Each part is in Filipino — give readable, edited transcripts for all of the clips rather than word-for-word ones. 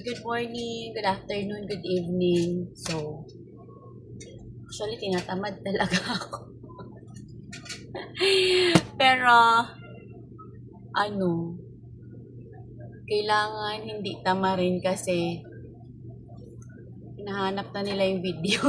good morning, good afternoon, good evening. So, actually, tinatamad talaga ako. Pero, kailangan hindi tamarin kasi hinahanap na nila yung video.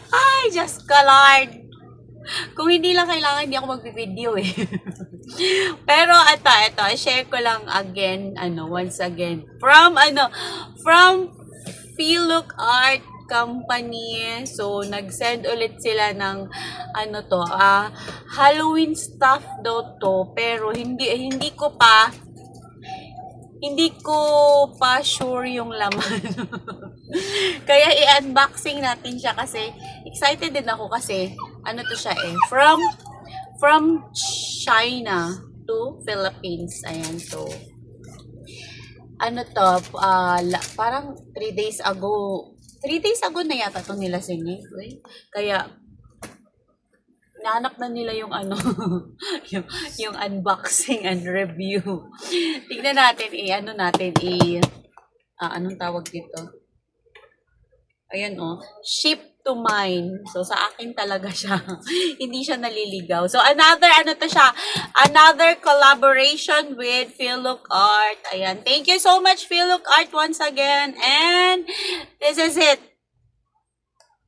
Ay, just Lord. Kung hindi lang kailangan, hindi ako magpi-video eh. Pero ito, share ko lang again, once again. From Philook Art Company. So, nag-send ulit sila ng, Halloween stuff daw to. Pero, hindi ko pa sure yung laman. Kaya i-unboxing natin siya kasi excited din ako kasi to siya from China to Philippines. Ayan, so parang 3 days ago na yata to nila sinend. Kaya nahanap na nila yung yung unboxing and review. Tignan natin anong tawag dito? Ayan ship to mine. So sa akin talaga siya. Hindi siya naliligaw. So another collaboration with Philook Art. Ayan. Thank you so much Philook Art once again. And this is it.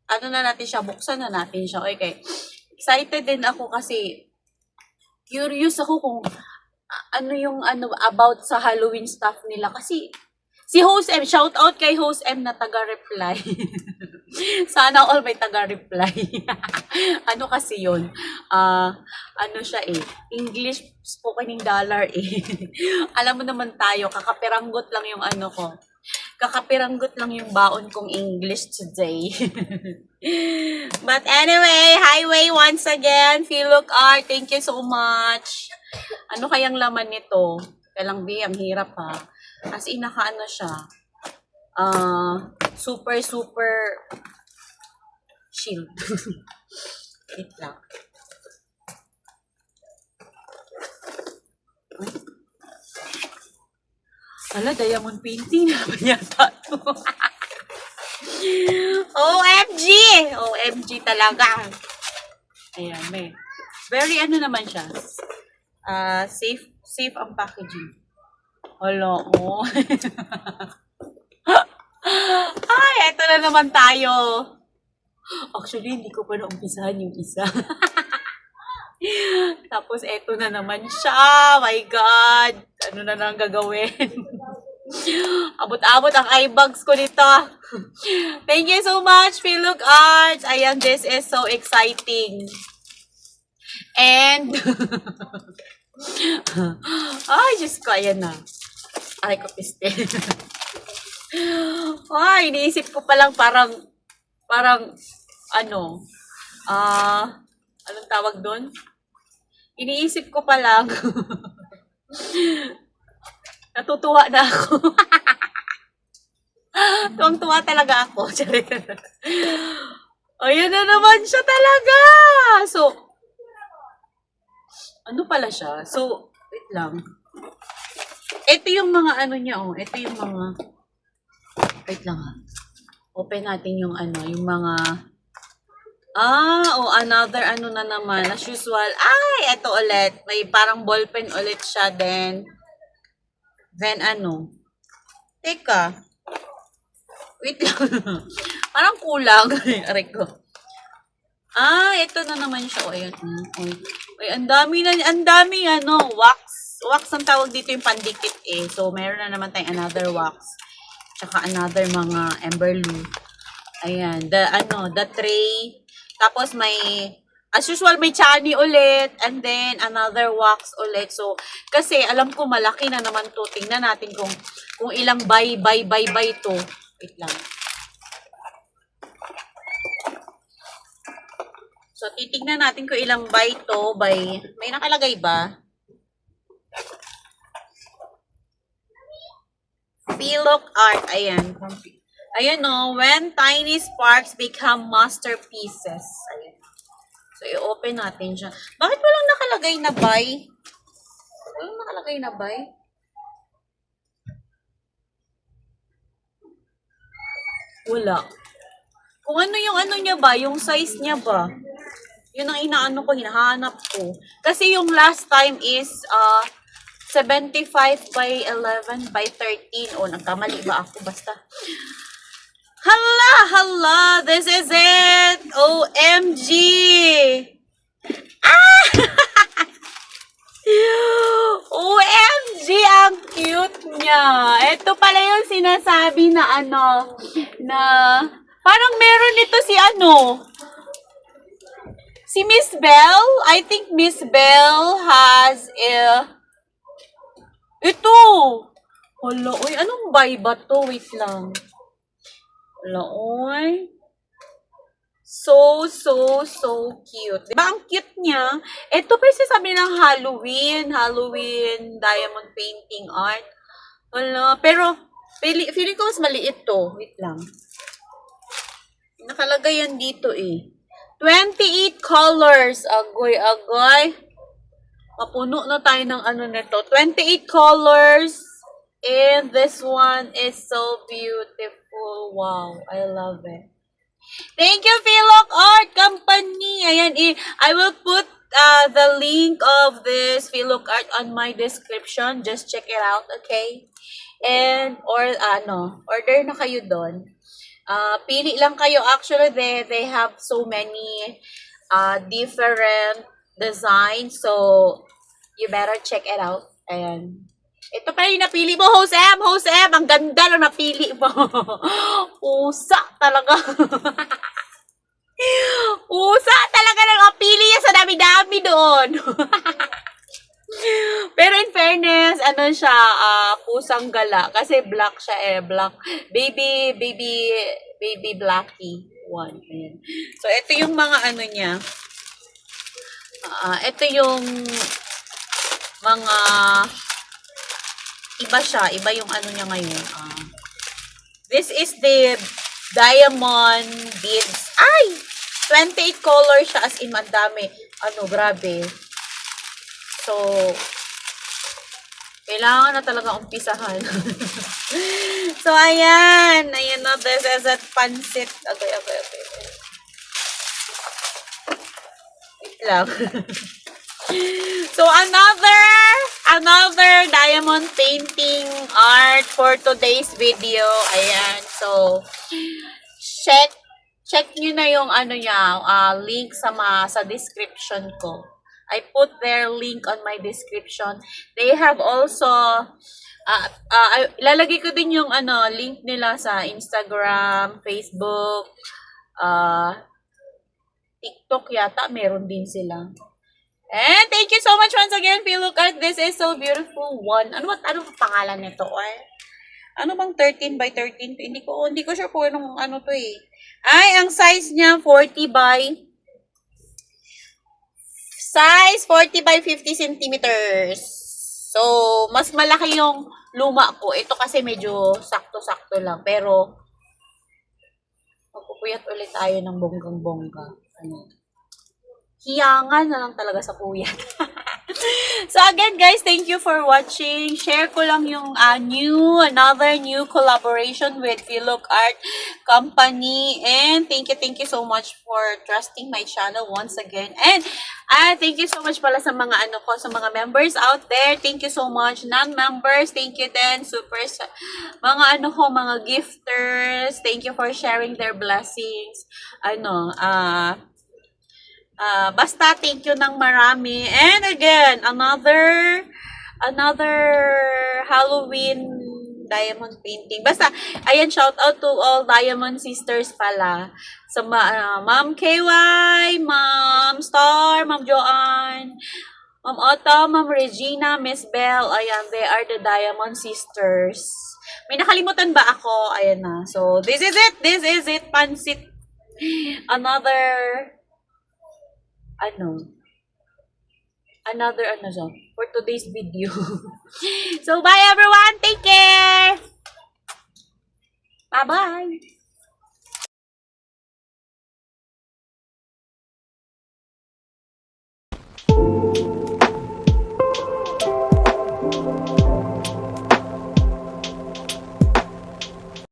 Buksan na natin siya. Okay. Excited din ako kasi curious ako kung about sa Halloween stuff nila kasi si Host M, shout out kay Host M na taga-reply. Sana all may taga-reply. Kasi yun? Siya English spoken dollar Alam mo naman tayo, kakapiranggot lang yung ko. Kakapiranggot lang yung baon kong English today. But anyway, highway once again, Philook Art, thank you so much. Ano kayang laman nito? Kalang ang hirap ha. As in, siya. Super shield. Wait lang. Diamond painting na ba yata ito? OMG! OMG talaga. Ayan, may. Very naman siya. Safe ang packaging. Hala, Ay, eto na naman tayo. Actually, hindi ko pa naumpisahan yung isa. Tapos, eto na naman siya. My God! Ano na lang gagawin? Abot-abot ang eye bags ko nito. Thank you so much, Philook Arts. Ayan, this is so exciting. And, ay, Diyos ko, ayan na. Ay, ko piste. Ay, iniisip ko palang parang, anong tawag doon? Iniisip ko palang, natutuwa na ako. Tuwang-tuwa talaga ako. Ayan na naman siya talaga. So, ano pala siya? So, wait lang. Ito yung mga niya, Ito yung mga, wait lang ha. Open natin yung yung mga, another na naman, as usual. Ay, ito ulit. May parang ballpen ulit siya, then Teka. Wait lang. Parang kulang. Aray ko. Ito na naman siya. Ayan. Ay, ang dami wax. Wax ang tawag dito yung pandikit So, meron na naman tayong another wax. Tsaka another mga emberloo. Ayan. The tray. Tapos as usual, may chani ulit. And then, another wax ulit. So, kasi alam ko malaki na naman to. Tingnan natin kung ilang buy to. Wait lang. So, titignan natin kung ilang buy to. May nakalagay ba? Philook Art. Ayan. Ayan when tiny sparks become masterpieces. Ayan. So, i-open natin siya. Bakit walang nakalagay na buy? Walang nakalagay na buy? Wala. Kung ano yung ano niya ba, yung size niya ba? Yun ang inaano ko, hinahanap ko. Kasi yung last time is 75 by 11 by 13. O, nagkamali ba ako? Basta. Hala, hala, this is it. OMG. OMG, ang cute niya. Ito pala yung sinasabi na ano, na parang meron ito si ano, si Miss Bell. I think Miss Bell has ito. Hala, oy, anong buy ba to? Wait lang. Hala, oy. So cute. Diba ang cute niya? Ito pa yung sasabi ng Halloween diamond painting art. Wala, pero feeling ko mas maliit to. Wait lang. Nakalagay yan dito eh. 28 colors. Agoy. Mapuno na tayo ng ano nito. 28 colors. And this one is so beautiful. Wow, I love it. Thank you, Philok Art Company. Ayan, I will put the link of this Philok Art on my description. Just check it out, okay? And, order na kayo doon. Pili lang kayo. Actually, they have so many different designs. So, you better check it out. Ayan. Ito pa yung napili mo, Josem! Ang ganda na napili mo. Pusa talaga. Pusa talaga na napili niya sa dami-dami doon. Pero in fairness, ano siya, pusang gala. Kasi black siya eh, black. Baby blacky one. Ayan. So, ito yung mga ano niya. Ito yung mga iba siya. Iba yung ano niya ngayon. This is the diamond beads. Ay! 28 colors siya. As in, madami. Ano, grabe. So, kailangan na talaga umpisahan. So, ayan. Ayan na. This is at pansit. Okay. Wait lang. So, another diamond painting art for today's video. Ayan. So, check nyo na yung ano niya, link sa description ko. I put their link on my description. They have also, ilalagay ko din yung link nila sa Instagram, Facebook, TikTok yata, meron din sila. And thank you so much once again, Philok Art. This is so beautiful one. Ano pangalan nito? Ano bang 13 by 13? Hindi ko sure kung anong ano to eh. Ay, ang size niya 40 by 50 centimeters. So, mas malaki yung luma ko. Ito kasi medyo sakto-sakto lang. Pero, magpupuyat ulit tayo ng bonggang-bongga. Hiyangan na lang talaga sa puyat. So again guys, thank you for watching. Share ko lang yung another new collaboration with Philok Art Company. And thank you so much for trusting my channel once again. And thank you so much pala sa mga sa mga members out there. Thank you so much. Non-members, thank you din. Super sa mga mga gifters. Thank you for sharing their blessings. Basta thank you ng marami. And again, another Halloween diamond painting. Basta, ayan, shout out to all diamond sisters pala. Sa Ma'am KY, Ma'am Star, Ma'am Joanne, Ma'am Otto, Ma'am Regina, Miss Bell. Ayan, they are the diamond sisters. May nakalimutan ba ako? Ayan na. So, this is it. Pansit. Another for today's video. So, bye everyone! Take care! Bye-bye!